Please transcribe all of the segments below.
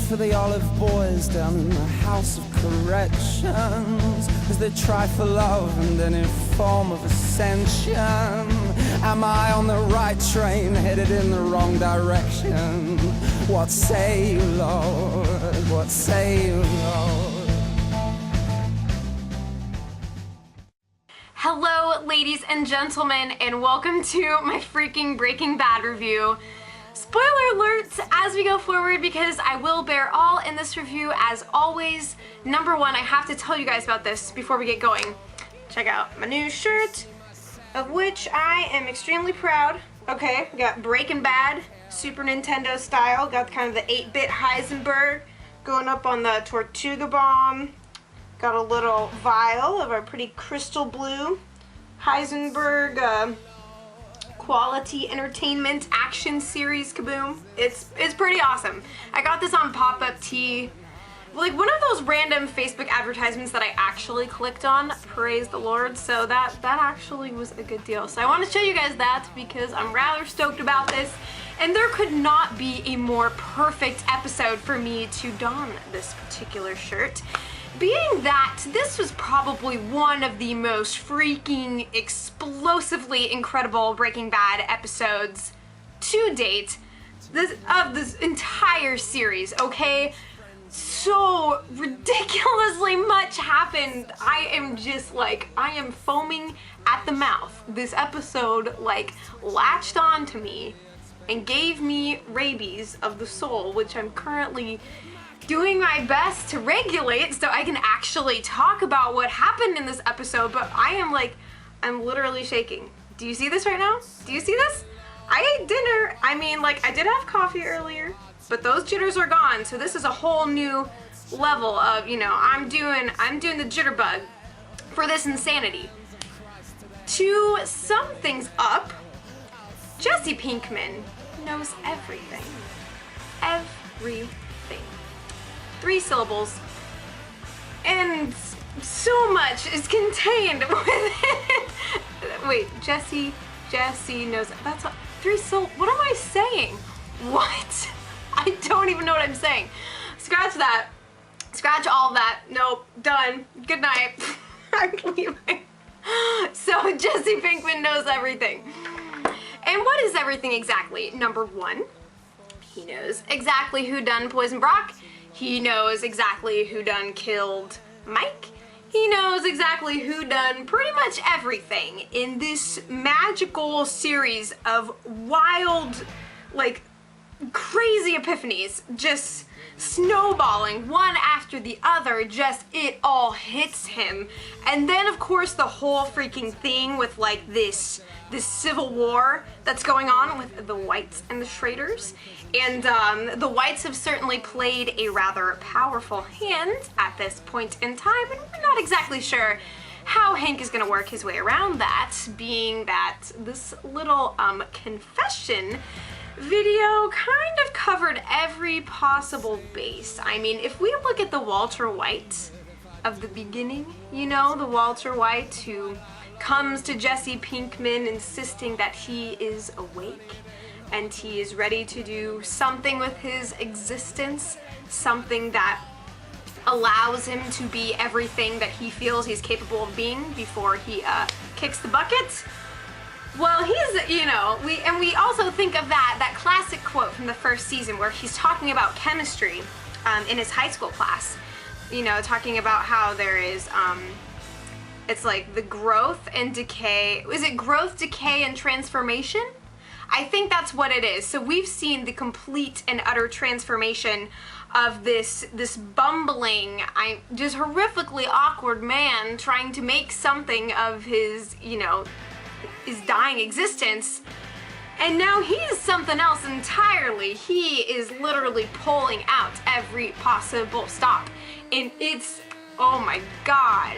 for the olive boys down in the house of corrections, as they try for love and any form of ascension. Am I on the right train, headed in the wrong direction? What say you, Lord? What say you, Lord? Hello, ladies and gentlemen, and welcome to my freaking Breaking Bad review. Spoiler alert as we go forward, because I will bear all in this review as always. Number one, I have to tell you guys about this before we get going. Check out my new shirt, of which I am extremely proud. Okay, we got Breaking Bad, Super Nintendo style. Got kind of the 8-bit Heisenberg going up on the Tortuga bomb. Got a little vial of our pretty crystal blue Heisenberg quality entertainment action series kaboom. It's pretty awesome. I got this on pop-up tee, like one of those random Facebook advertisements that I actually clicked on, praise the Lord, so that actually was a good deal. So I want to show you guys that because I'm rather stoked about this, and there could not be a more perfect episode for me to don this particular shirt. Being that this was probably one of the most freaking explosively incredible Breaking Bad episodes to date of this entire series, okay? So ridiculously much happened. I am just like, I am foaming at the mouth. This episode like latched on to me and gave me rabies of the soul, which I'm currently doing my best to regulate so I can actually talk about what happened in this episode, but I'm literally shaking. Do you see this right now? Do you see this? I ate dinner. I mean, like, I did have coffee earlier, but those jitters are gone, so this is a whole new level of, you know, I'm doing the jitterbug for this insanity. To sum things up, Jesse Pinkman knows everything. Everything. 3 syllables, and so much is contained within it. Wait, Jesse knows, that's 3 syllables. What am I saying? What? I don't even know what I'm saying. Scratch that. Scratch all that. Nope, done. Good night. I'm leaving. So Jesse Pinkman knows everything. And what is everything exactly? Number 1, he knows exactly who done poisoned Brock. He knows exactly who done killed Mike. He knows exactly who done pretty much everything in this magical series of wild, like, crazy epiphanies, just snowballing one after the other, just it all hits him. And then of course the whole freaking thing with like this civil war that's going on with the Whites and the Schraders. And the Whites have certainly played a rather powerful hand at this point in time, and we're not exactly sure how Hank is going to work his way around that, being that this little confession video kind of covered every possible base. I mean, if we look at the Walter White of the beginning, you know, the Walter White who comes to Jesse Pinkman insisting that he is awake and he is ready to do something with his existence, something that allows him to be everything that he feels he's capable of being before he kicks the bucket. Well, he's, you know, we also think of that classic quote from the first season where he's talking about chemistry in his high school class, you know, talking about how there is, it's like the growth and decay. Is it growth, decay, and transformation? I think that's what it is. So we've seen the complete and utter transformation of this bumbling, just horrifically awkward man trying to make something of his, you know, his dying existence. And now he's something else entirely. He is literally pulling out every possible stop. And it's, oh my God.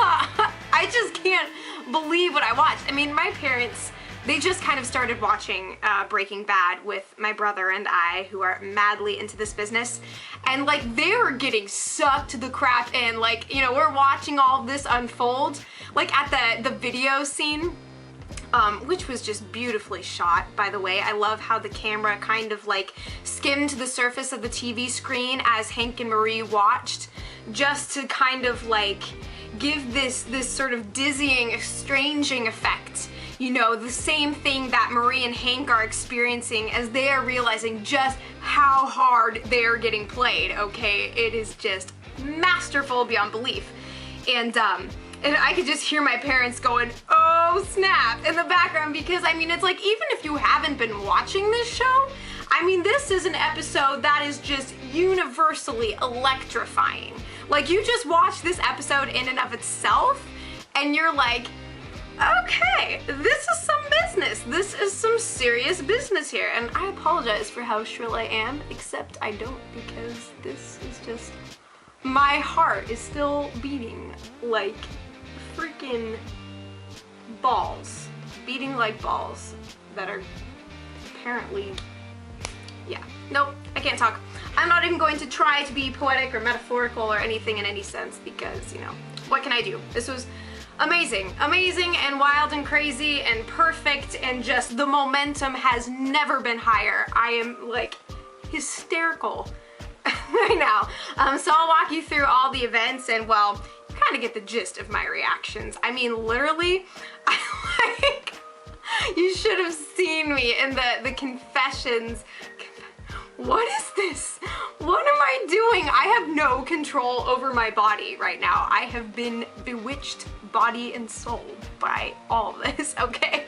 I just can't believe what I watched. I mean, my parents, they just kind of started watching Breaking Bad with my brother and I, who are madly into this business. And like, they were getting sucked the crap in. Like, you know, we're watching all of this unfold. Like at the video scene which was just beautifully shot, by the way. I love how the camera kind of like skimmed the surface of the TV screen as Hank and Marie watched, just to kind of like give this sort of dizzying, estranging effect. You know, the same thing that Marie and Hank are experiencing as they are realizing just how hard they are getting played, okay? It is just masterful beyond belief. And I could just hear my parents going, oh snap, in the background, because I mean, it's like, even if you haven't been watching this show, I mean, this is an episode that is just universally electrifying. Like, you just watch this episode in and of itself, and you're like, okay, this is some business. This is some serious business here. And I apologize for how shrill I am, except I don't, because this is just, my heart is still beating like freaking balls. Beating like balls that are apparently, yeah. Nope, I can't talk. I'm not even going to try to be poetic or metaphorical or anything in any sense, because, you know, what can I do? This was amazing, amazing and wild and crazy and perfect, and just the momentum has never been higher. I am like hysterical right now. So I'll walk you through all the events, and well, you kind of get the gist of my reactions. I mean, literally, you should have seen me in the confessions. What is this? What am I doing? I have no control over my body right now. I have been bewitched body and soul by all this, okay?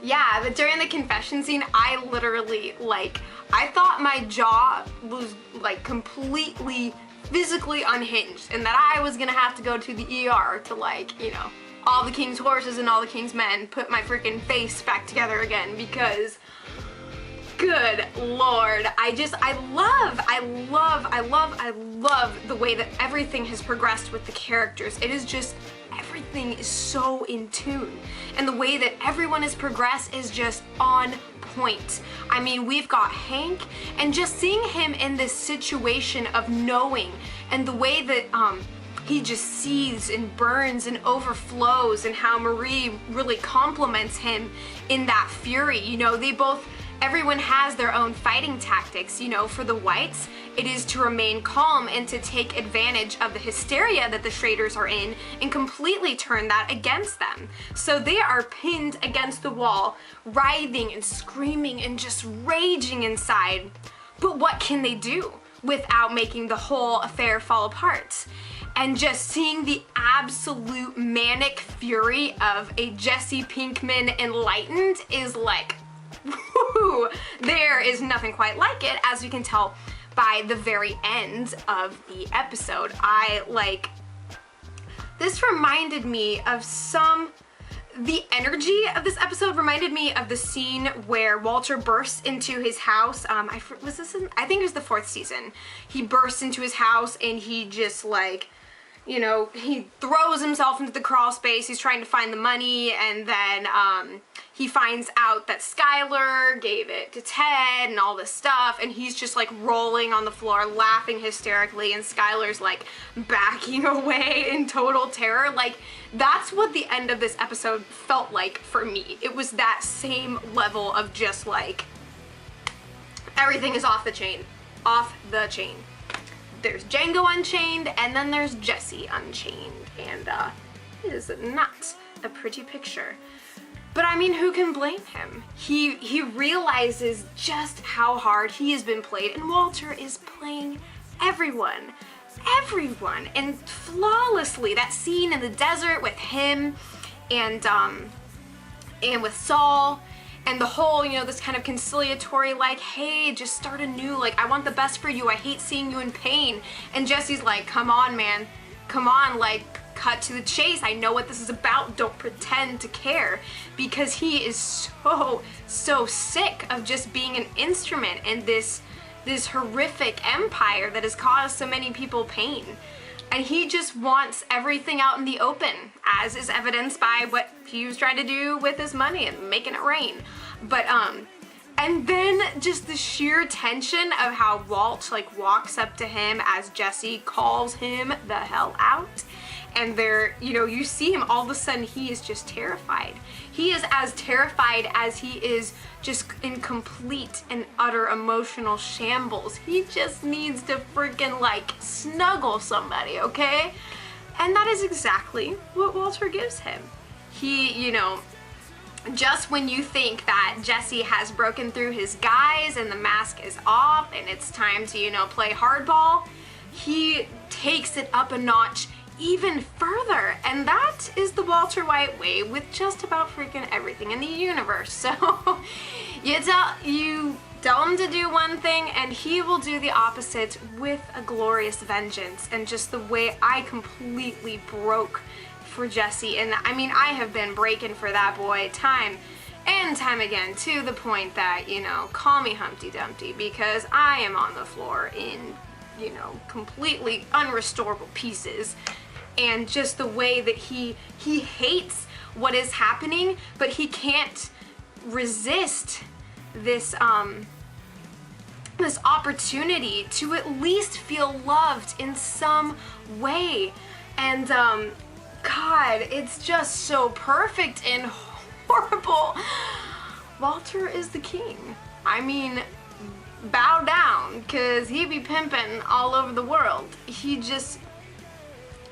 Yeah, but during the confession scene, I literally, like, I thought my jaw was like completely physically unhinged, and that I was gonna have to go to the ER to, like, you know, all the king's horses and all the king's men put my freaking face back together again, because good Lord, I love the way that everything has progressed with the characters. It is just, everything is so in tune. And the way that everyone has progressed is just on point. I mean, we've got Hank, and just seeing him in this situation of knowing, and the way that he just seethes and burns and overflows, and how Marie really compliments him in that fury. You know, they both, everyone has their own fighting tactics. You know, for the whites, it is to remain calm and to take advantage of the hysteria that the Schraders are in and completely turn that against them. So they are pinned against the wall, writhing and screaming and just raging inside. But what can they do without making the whole affair fall apart? And just seeing the absolute manic fury of a Jesse Pinkman enlightened is like, woo, there is nothing quite like it, as you can tell by the very end of the episode. This reminded me of the energy of this episode reminded me of the scene where Walter bursts into his house. I think it was the 4th season. He bursts into his house and he just, like, you know, he throws himself into the crawl space. He's trying to find the money, and then he finds out that Skylar gave it to Ted and all this stuff, and he's just like rolling on the floor laughing hysterically, and Skylar's like backing away in total terror. Like, that's what the end of this episode felt like for me. It was that same level of just like, everything is off the chain. Off the chain. There's Django Unchained, and then there's Jesse Unchained, and it is not a pretty picture. But I mean, who can blame him? He realizes just how hard he has been played, and Walter is playing everyone, and flawlessly. That scene in the desert with him and with Saul, and the whole, you know, this kind of conciliatory, like, hey, just start anew, like, I want the best for you, I hate seeing you in pain. And Jesse's like, come on, man, come on, like, cut to the chase, I know what this is about, don't pretend to care. Because he is so sick of just being an instrument in this horrific empire that has caused so many people pain. And he just wants everything out in the open, as is evidenced by what he was trying to do with his money and making it rain. But, and then just the sheer tension of how Walt, like, walks up to him as Jesse calls him the hell out. and they're, you know, you see him, all of a sudden he is just terrified. He is as terrified as he is just in complete and utter emotional shambles. He just needs to freaking like snuggle somebody, okay? And that is exactly what Walter gives him. He, you know, just when you think that Jesse has broken through his guise and the mask is off and it's time to, you know, play hardball, he takes it up a notch even further. And that is the Walter White way with just about freaking everything in the universe. So you tell him to do one thing and he will do the opposite with a glorious vengeance. And just the way I completely broke for Jesse, and I mean, I have been breaking for that boy time and time again, to the point that, you know, call me Humpty Dumpty, because I am on the floor in, you know, completely unrestorable pieces. And just the way that he hates what is happening, but he can't resist this this opportunity to at least feel loved in some way. And God, it's just so perfect and horrible. Walter is the king. I mean, bow down, cause he be pimping all over the world. He just,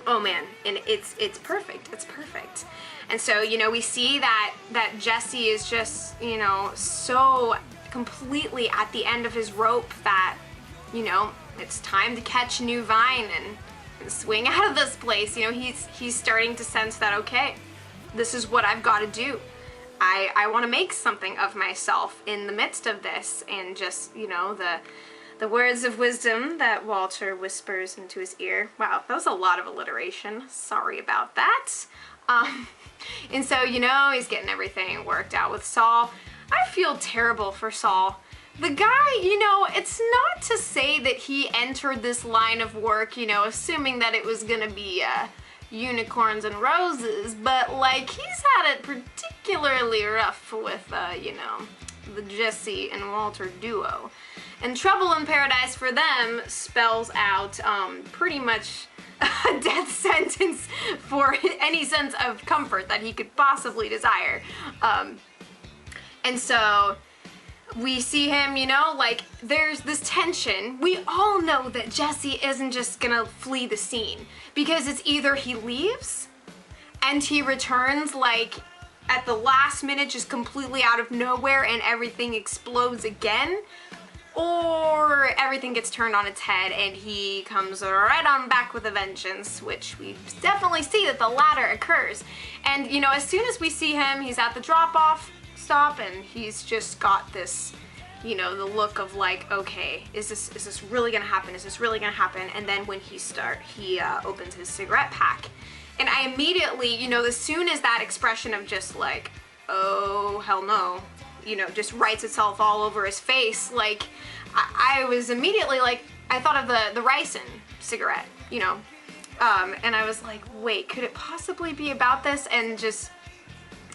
oh man, and it's perfect. It's perfect. And so, you know, we see that Jesse is just, you know, so completely at the end of his rope that, you know, it's time to catch a new vine and swing out of this place. You know, he's starting to sense that, okay, this is what I've got to do. I want to make something of myself in the midst of this. And just, you know, the words of wisdom that Walter whispers into his ear. Wow, that was a lot of alliteration. Sorry about that. And so, you know, he's getting everything worked out with Saul. I feel terrible for Saul. The guy, you know, it's not to say that he entered this line of work, you know, assuming that it was gonna be unicorns and roses, but like, he's had it particularly rough with, you know, the Jesse and Walter duo. And trouble in paradise for them spells out pretty much a death sentence for any sense of comfort that he could possibly desire. And so we see him, you know, like, there's this tension. We all know that Jesse isn't just gonna flee the scene, because it's either he leaves and he returns like at the last minute, just completely out of nowhere, and everything explodes again, or everything gets turned on its head and he comes right on back with a vengeance, which we definitely see that the latter occurs. And, you know, as soon as we see him, he's at the drop-off stop and he's just got this, you know, the look of like, okay, is this really gonna happen? Is this really gonna happen? And then when he opens his cigarette pack, and I immediately, you know, as soon as that expression of just like, oh hell no, you know, just writes itself all over his face, like, I was immediately like, I thought of the ricin cigarette, you know, and I was like, wait, could it possibly be about this? And just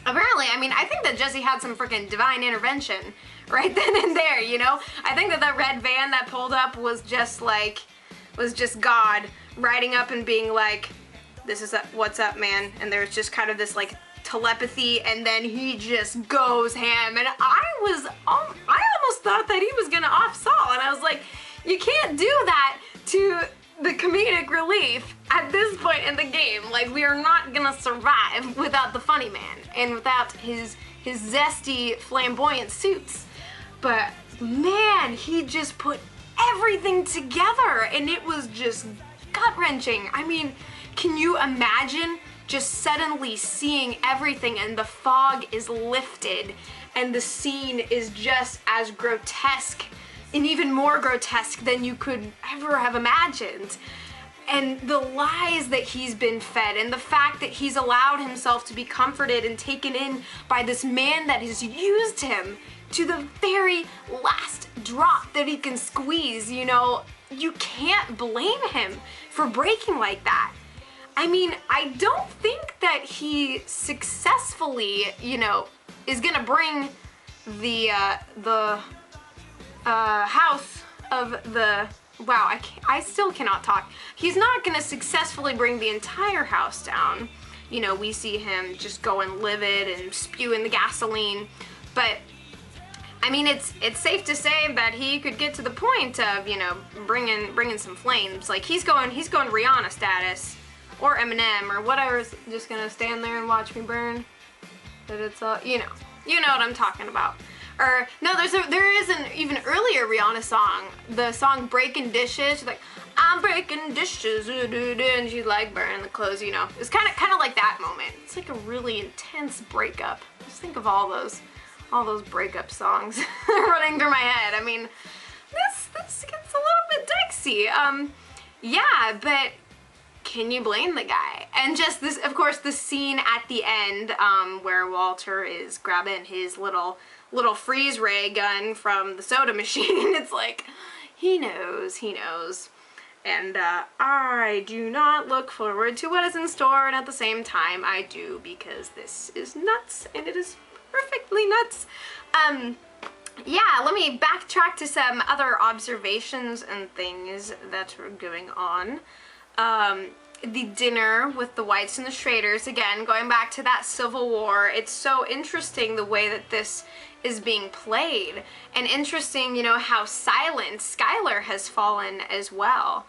apparently, I mean, I think that Jesse had some freaking divine intervention right then and there, you know? I think that red van that pulled up was just God riding up and being like, this is what's up, man. And there's just kind of this like telepathy, and then he just goes ham. And I almost thought that he was gonna off Saul, and I was like, you can't do that to the comedic relief at this point in the game. Like, we are not gonna survive without the funny man and without his zesty, flamboyant suits. But man, he just put everything together, and it was just gut-wrenching. I mean, can you imagine just suddenly seeing everything and the fog is lifted and the scene is just as grotesque and even more grotesque than you could ever have imagined? And the lies that he's been fed, and the fact that he's allowed himself to be comforted and taken in by this man that has used him to the very last drop that he can squeeze, you know, you can't blame him for breaking like that. I mean, I don't think that he successfully, you know, is gonna bring the house of the wow, I still cannot talk. He's not gonna successfully bring the entire house down. You know, we see him just going livid and spewing the gasoline, but I mean, it's safe to say that he could get to the point of, you know, bringing some flames. Like he's going Rihanna status, or Eminem, or whatever's just gonna stand there and watch me burn. That it's all, you know what I'm talking about. Or no, there is an even earlier Rihanna song, the song "Breaking Dishes." She's like, "I'm breaking dishes," and she's like burning the clothes. You know, it's kind of like that moment. It's like a really intense breakup. Just think of all those breakup songs running through my head. I mean, this gets a little bit dicey. Yeah, but can you blame the guy? And just this, of course, the scene at the end where Walter is grabbing his little freeze ray gun from the soda machine. It's like, he knows. And I do not look forward to what is in store, and at the same time I do, because this is nuts, and it is perfectly nuts. Yeah, let me backtrack to some other observations and things that are going on. The dinner with the Whites and the Schraders, again, going back to that Civil War, it's so interesting the way that this is being played, and interesting, you know, how silent Skylar has fallen as well.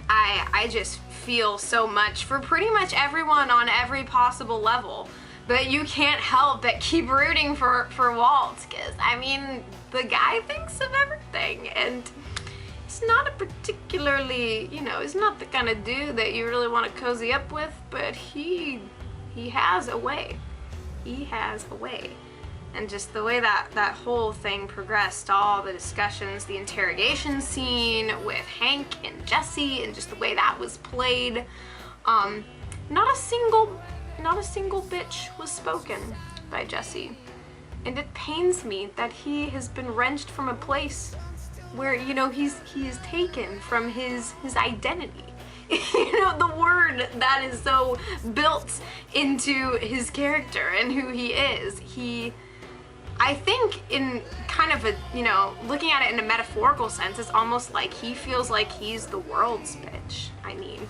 I just feel so much for pretty much everyone on every possible level, but you can't help but keep rooting for Walt, because, I mean, the guy thinks of everything, and he's not a particularly, you know, he's not the kind of dude that you really want to cozy up with, but he has a way. He has a way. And just the way that whole thing progressed, all the discussions, the interrogation scene with Hank and Jesse, and just the way that was played, not a single bitch was spoken by Jesse. And it pains me that he has been wrenched from a place where, you know, he is taken from his identity. You know, the word that is so built into his character and who he is. I think in kind of a, you know, looking at it in a metaphorical sense, it's almost like he feels like he's the world's bitch. I mean,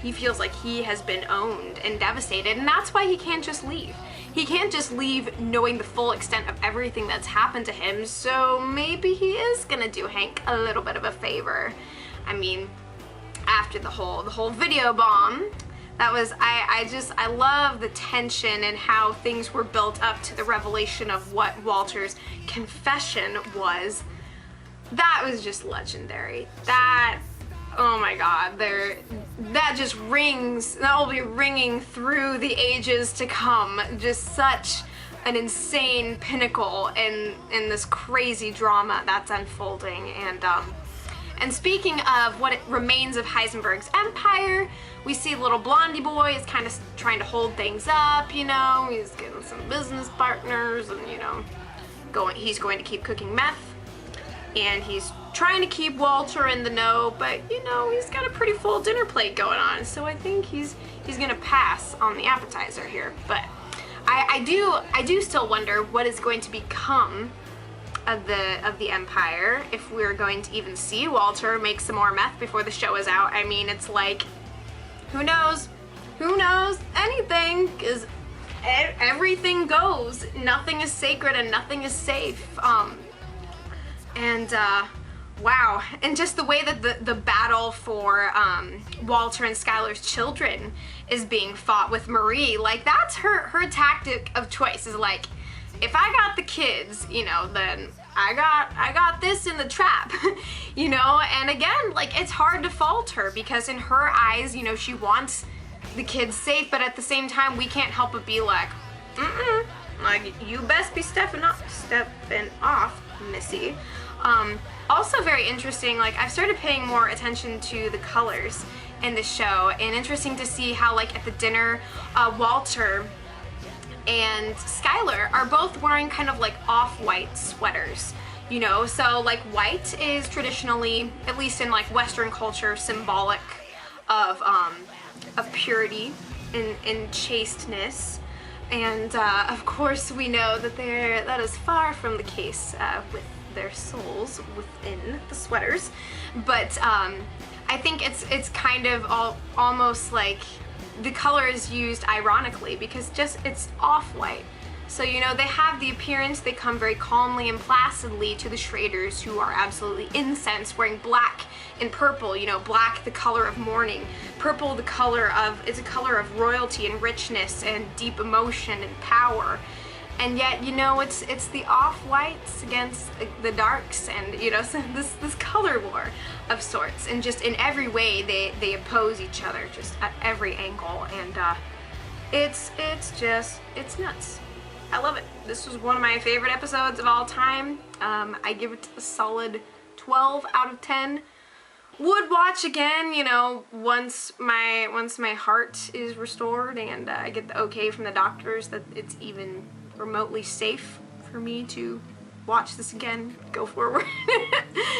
he feels like he has been owned and devastated, and that's why he can't just leave. He can't just leave knowing the full extent of everything that's happened to him, so maybe he is gonna do Hank a little bit of a favor. I mean, after the whole video bomb, that was, I love the tension and how things were built up to the revelation of what Walter's confession was. That was just legendary. That, oh my God, that just rings, that will be ringing through the ages to come. Just such an insane pinnacle in this crazy drama that's unfolding. And speaking of what remains of Heisenberg's empire, we see little blondie boy is kind of trying to hold things up, you know, he's getting some business partners, and, you know, he's going to keep cooking meth, and he's trying to keep Walter in the know, but, you know, he's got a pretty full dinner plate going on, so I think he's gonna pass on the appetizer here. But I do still wonder what is going to become of the Empire, if we're going to even see Walter make some more meth before the show is out. I mean, it's like, who knows anything, because everything goes. Nothing is sacred and nothing is safe. Wow, and just the way that the battle for Walter and Skylar's children is being fought with Marie, like, that's her tactic of choice, is like, if I got the kids, you know, then I got this in the trap, you know. And again, like, it's hard to fault her, because in her eyes, you know, she wants the kids safe, but at the same time, we can't help but be like, like, you best be stepping off, Missy. Also very interesting, like, I've started paying more attention to the colors in the show, and interesting to see how, like, at the dinner, Walter and Skylar are both wearing kind of like off-white sweaters, you know. So, like, white is traditionally, at least in like Western culture, symbolic of purity and chasteness, and of course we know that that is far from the case with their souls within the sweaters. But I think it's kind of almost like the color is used ironically because just it's off-white. So, you know, they have the appearance, they come very calmly and placidly to the Schraders, who are absolutely incensed, wearing black and purple, you know, black the color of mourning, purple the color of, it's a color of royalty and richness and deep emotion and power. And yet, you know, it's the off-whites against the darks, and, you know, so this color war of sorts, and just in every way they oppose each other, just at every angle, and it's nuts. I love it. This was one of my favorite episodes of all time. I give it a solid 12 out of 10. Would watch again, you know, once my heart is restored and I get the okay from the doctors that it's even remotely safe for me to watch this again, go forward.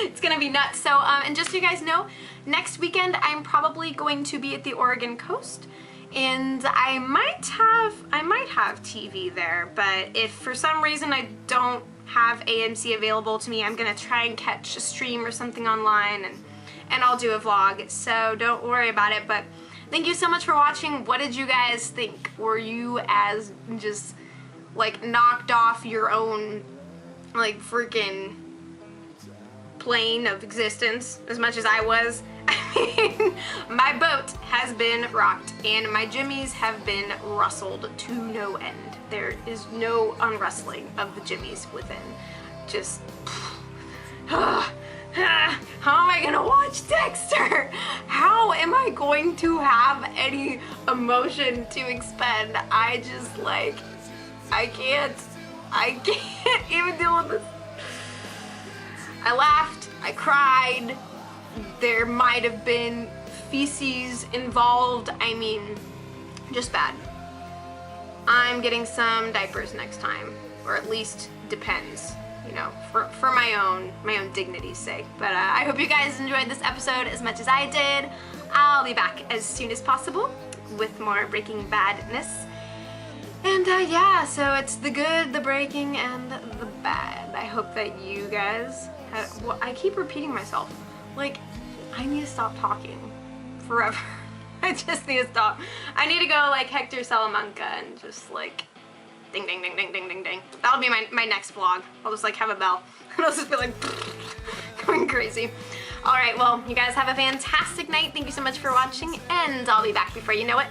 It's gonna be nuts. So, and just so you guys know, next weekend I'm probably going to be at the Oregon coast, and I might have TV there, but if for some reason I don't have AMC available to me, I'm gonna try and catch a stream or something online, and I'll do a vlog, so don't worry about it. But thank you so much for watching. What did you guys think? Were you as just like knocked off your own like freaking plane of existence as much as I was? I mean, my boat has been rocked and my jimmies have been rustled to no end. There is no unrustling of the jimmies within. Just how am I gonna watch Dexter? How am I going to have any emotion to expend? I just like, I can't even deal with this. I laughed, I cried, there might have been feces involved. I mean, just bad. I'm getting some diapers next time, or at least depends, you know, for my own dignity's sake. But I hope you guys enjoyed this episode as much as I did. I'll be back as soon as possible with more Breaking Badness. And yeah, so it's the good, the breaking, and the bad. I hope that you guys had, well, I keep repeating myself. Like, I need to stop talking forever. I just need to stop. I need to go like Hector Salamanca and just like ding ding ding ding ding ding ding. That'll be my next vlog. I'll just like have a bell and I'll just be like going crazy. Alright, well, you guys have a fantastic night. Thank you so much for watching, and I'll be back before you know it.